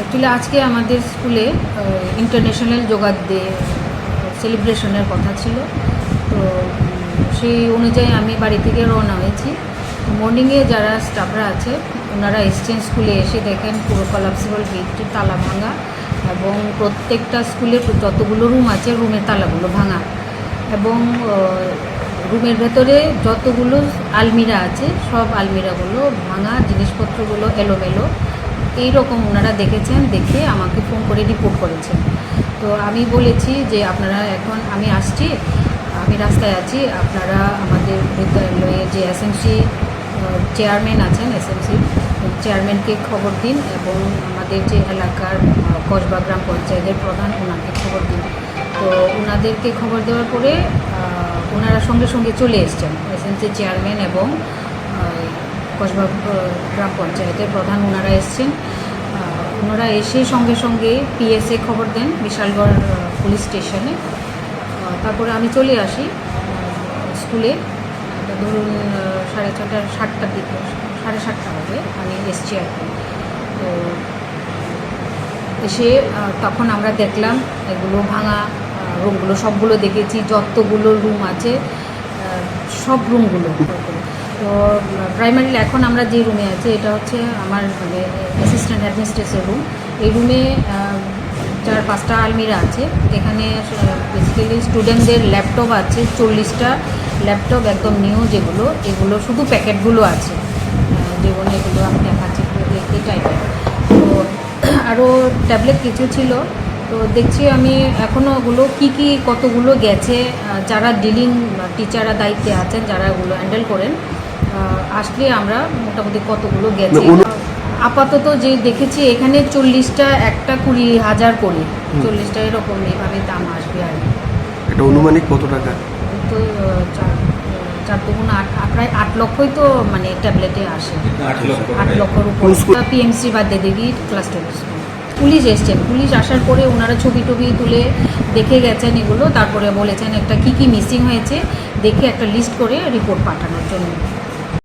Actually আজকে আমাদের স্কুলে ইন্টারন্যাশনাল যোগা ডে সেলিব্রেশনের কথা ছিল। তো সেই অনুযায়ী আমি বাড়ি থেকে রওনা হয়েছি। মর্নিংয়ে যারা স্টাফরা আছে ওনারা এসছেন, স্কুলে এসে দেখেন পুরো কলাপসিবল গেটটি তালা ভাঙা এবং প্রত্যেকটা স্কুলে যতগুলো রুম আছে রুমের তালাগুলো ভাঙা এবং রুমের ভেতরে যতগুলো আলমিরা আছে সব আলমিরাগুলো ভাঙা, জিনিসপত্রগুলো এলোমেলো এইরকম ওনারা দেখেছেন। দেখে আমাকে ফোন করে রিপোর্ট করেছেন। তো আমি বলেছি যে আপনারা এখন আমি আসছি, আমি রাস্তায় আছি, আপনারা আমাদের বিদ্যালয়ের যে এসএমসি চেয়ারম্যান আছেন, এসএমসি চেয়ারম্যানকে খবর দিন এবং আমাদের যে এলাকার কসবা গ্রাম পঞ্চায়েতের প্রধান ওনাকে খবর দিন। তো ওনাদেরকে খবর দেওয়ার পরে ওনারা সঙ্গে সঙ্গে চলে এসছেন, এসএমসি চেয়ারম্যান এবং কসবা গ্রাম পঞ্চায়েতের প্রধান ওনারা এসছেন। ওনারা এসে সঙ্গে সঙ্গে পিএসএ খবর দেন বিশালগড় পুলিশ স্টেশনে। তারপরে আমি চলে আসি স্কুলে, ধরুন 6:30 7টার দিকে, 7:30 হবে আমি এসছি আর কি। তো এসে তখন আমরা দেখলাম এগুলো ভাঙা রুমগুলো সবগুলো দেখেছি, যতগুলো রুম আছে সব রুমগুলো। তো প্রাইমারিলি এখন আমরা যে রুমে আছি এটা হচ্ছে আমার মানে অ্যাসিস্ট্যান্ট অ্যাডমিনিস্ট্রেটর রুম। এই রুমে 4-5টা আলমিরা আছে। এখানে বেসিক্যালি স্টুডেন্টদের ল্যাপটপ আছে 40টা ল্যাপটপ, একদম নিউ যেগুলো, এগুলো শুধু প্যাকেটগুলো আছে, যেগুলো এগুলো আমি দেখাচ্ছি এই টাইপের। তো আরও ট্যাবলেট কিছু ছিল। তো দেখছি আমি এখনও ওগুলো কী কতগুলো গেছে, যারা ডিলিং টিচাররা দায়িত্বে আছেন, যারা ওগুলো হ্যান্ডেল করেন, আসলে আমরা মোটামুটি কতগুলো গেছে। আপাতত যে দেখেছি এখানে 40টা, একটা 20,000 করে 40টা এরকম এইভাবে দাম আসবে আর কি। এটা অনুমানিক কত টাকা? তো 4 দুগুণ 8, প্রায় 8 লক্ষই তো মানে ট্যাবলেটে আসে, 8 লক্ষর উপর। পিএমসি বাদে দেখি ক্লাস 12 স্কুল। পুলিশ এসছেন, পুলিশ আসার পরে ওনারা ছবি তুলে দেখে গেছেন এগুলো, তারপরে বলেছেন একটা কী মিসিং হয়েছে দেখে একটা লিস্ট করে রিপোর্ট পাঠানোর জন্য।